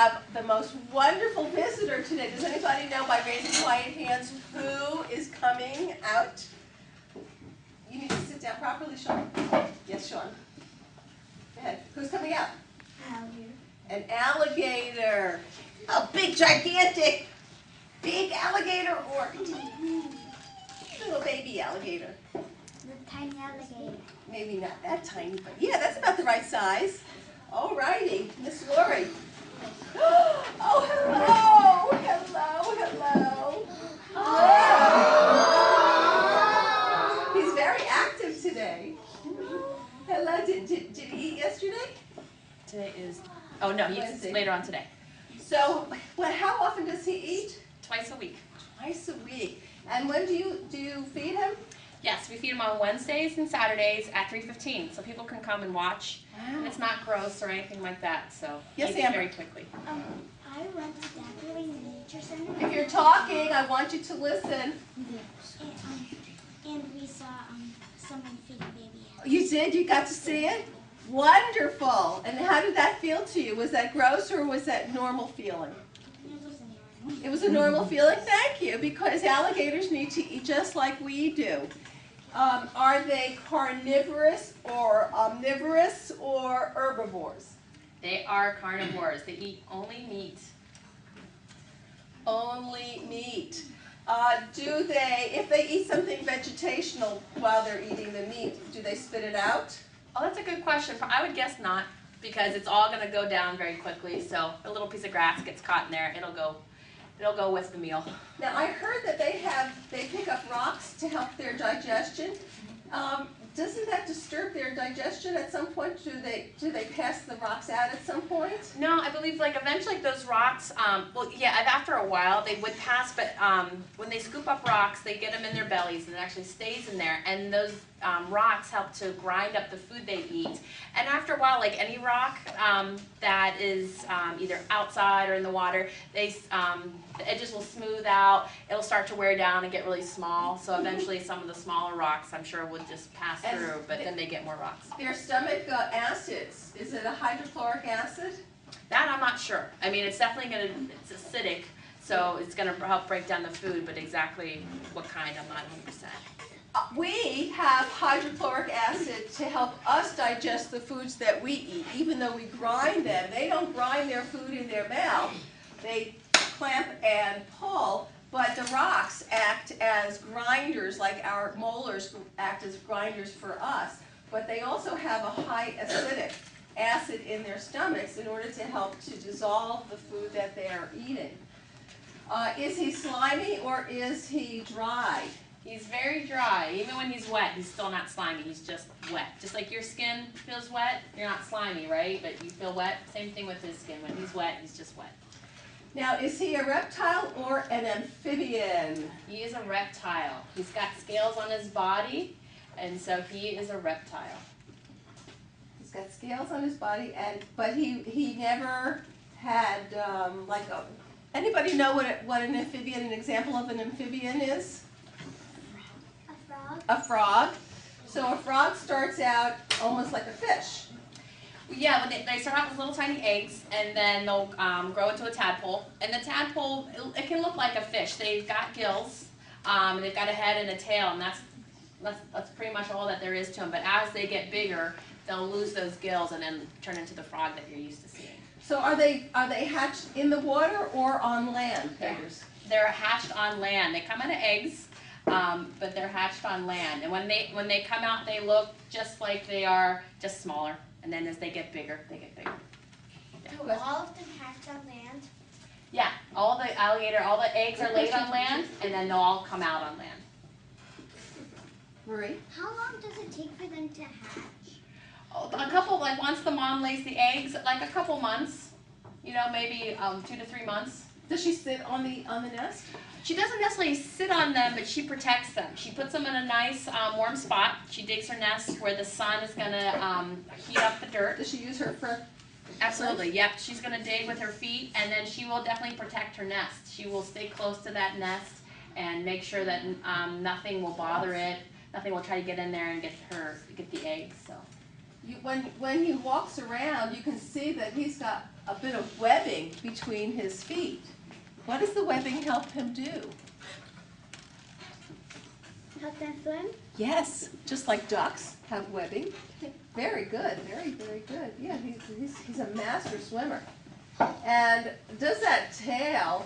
have the most wonderful visitor today. Does anybody know by raising quiet hands who is coming out? You need to sit down properly, Sean. Yes, Sean. Go ahead. Who's coming out? Alligator. An alligator. A big, gigantic, big alligator or little baby alligator. The tiny alligator. Maybe not that tiny, but yeah, that's about the right size. All righty, Miss Lori. Oh, hello, hello, hello. He's very active today. Hello, did he eat yesterday? Today is, oh no, he eats later on today. So, how often does he eat? Twice a week. Twice a week. And when do you feed him? Yes, we feed him on Wednesdays and Saturdays at 3:15, so people can come and watch. Wow. And it's not gross or anything like that, so Yes, he eats Amber. very quickly. I went to Decorating Nature Center. If you're talking, I want you to listen. And we saw someone feed a baby. You did? You got to see it? Wonderful. And how did that feel to you? Was that gross or was that normal feeling? It was a normal feeling? Thank you, because alligators need to eat just like we do. Are they carnivorous or omnivorous or herbivores? They are carnivores. They eat only meat. Only meat. If they eat something vegetational while they're eating the meat, do they spit it out? Oh, that's a good question. I would guess not, because it's all going to go down very quickly. So a little piece of grass gets caught in there, it'll go with the meal. Now I heard that they pick up rocks to help their digestion. Doesn't that disturb their digestion at some point? Do they pass the rocks out at some point? No, I believe eventually those rocks, well yeah, after a while they would pass, but when they scoop up rocks, they get them in their bellies and it actually stays in there, and those rocks help to grind up the food they eat. And after a while, like any rock that is either outside or in the water, the edges will smooth out, it'll start to wear down and get really small, so eventually some of the smaller rocks I'm sure would just pass through, but then they get more rocks. Their stomach acids, is it a hydrochloric acid? That I'm not sure. I mean, it's definitely it's acidic, so it's going to help break down the food, but exactly what kind, I'm not 100%. We have hydrochloric acid to help us digest the foods that we eat, even though we grind them. They don't grind their food in their mouth. They clamp and pull, but the rocks act as grinders, like our molars act as grinders for us. But they also have a high acidic acid in their stomachs in order to help to dissolve the food that they are eating. Is he slimy or is he dry? He's very dry. Even when he's wet, he's still not slimy. He's just wet. Just like your skin feels wet, you're not slimy, right? But you feel wet. Same thing with his skin. When he's wet, he's just wet. Now, is he a reptile or an amphibian? He is a reptile. He's got scales on his body, and so he is a reptile. He's got scales on his body, but he never had anybody know what an amphibian, an example of an amphibian is? A frog. So a frog starts out almost like a fish. Yeah, when they start out with little tiny eggs, and then they'll grow into a tadpole. And the tadpole, it can look like a fish. They've got gills, they've got a head and a tail, and that's pretty much all that there is to them. But as they get bigger, they'll lose those gills and then turn into the frog that you're used to seeing. So are they hatched in the water or on land? They're hatched on land. They come out of eggs. But they're hatched on land, and when they come out, they look just like they are, just smaller. And then as they get bigger, they get bigger. Yeah. Do all of them hatch on land? Yeah, all the eggs are laid on land, and then they'll all come out on land. Marie? How long does it take for them to hatch? A couple, once the mom lays the eggs, a couple months. Maybe 2 to 3 months. Does she sit on the nest? She doesn't necessarily sit on them, but she protects them. She puts them in a nice warm spot. She digs her nest where the sun is going to heat up the dirt. Does she use her front? Absolutely, yep. She's going to dig with her feet, and then she will definitely protect her nest. She will stay close to that nest and make sure that nothing will bother it. Nothing will try to get in there and get the eggs. So. when he walks around, you can see that he's got a bit of webbing between his feet. What does the webbing help him do? Help them swim? Yes, just like ducks have webbing. Very good, very, very good. Yeah, he's a master swimmer. And does that tail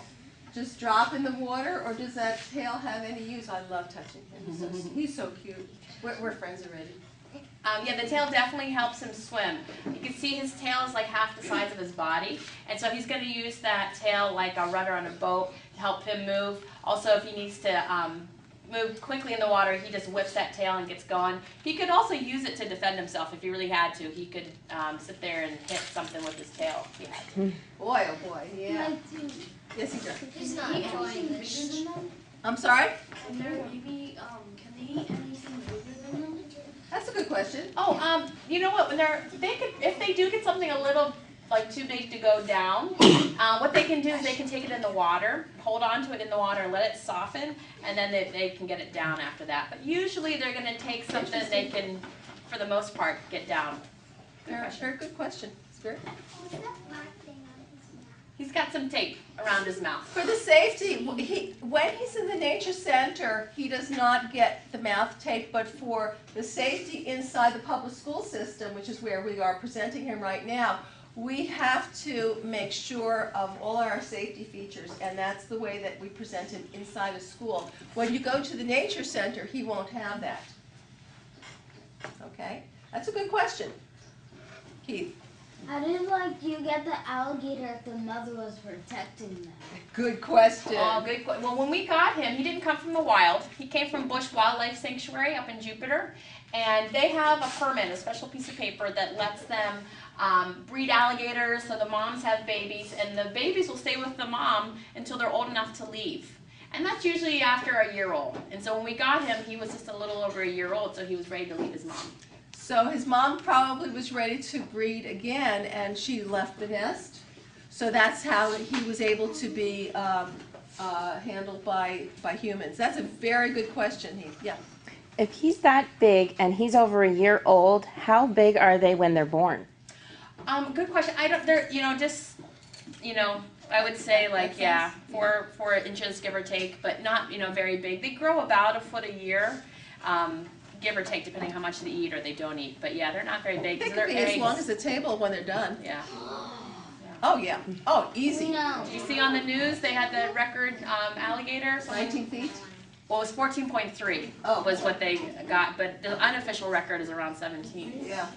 just drop in the water, or does that tail have any use? I love touching him. He's so cute. We're friends already. Yeah, the tail definitely helps him swim. You can see his tail is like half the size of his body, and so he's going to use that tail like a rudder on a boat to help him move. Also, if he needs to move quickly in the water, he just whips that tail and gets going. He could also use it to defend himself if he really had to. He could sit there and hit something with his tail if he had to. Boy, oh boy, yeah. Yes, he does. He's not enjoying this. I'm sorry? Can they eat anything bigger than them? That's a good question. Oh, you know what? When if they do get something a little like too big to go down, what they can do is they can take it in the water, hold on to it in the water, let it soften, and then they can get it down after that. But usually they're going to take something they can, for the most part, get down. Very good question. It's very What's that black thing on his mouth? He's got some tape around his mouth. For the safety, when he's in the nature center, he does not get the mouth tape, but for the safety inside the public school system, which is where we are presenting him right now, we have to make sure of all our safety features, and that's the way that we present him inside a school. When you go to the nature center, he won't have that. Okay? That's a good question. Keith? How did you get the alligator if the mother was protecting them? Good question. Oh, good. Well, when we got him, he didn't come from the wild. He came from Bush Wildlife Sanctuary up in Jupiter, and they have a permit, a special piece of paper that lets them breed alligators, so the moms have babies, and the babies will stay with the mom until they're old enough to leave. And that's usually after a year old. And so when we got him, he was just a little over a year old, so he was ready to leave his mom. So his mom probably was ready to breed again, and she left the nest. So that's how he was able to be handled by humans. That's a very good question, Heath. Yeah. If he's that big and he's over a year old, how big are they when they're born? Good question. I don't. They're I would say like 4 inches give or take, but not very big. They grow about a foot a year. Give or take, depending how much they eat or they don't eat. But yeah, they're not very big. They could be as long as a table when they're done. Yeah. Oh yeah. Oh, easy. No. Did you see on the news they had the record alligator? 19 feet? Well, it was 14.3 was what they got, but the unofficial record is around 17. Yeah.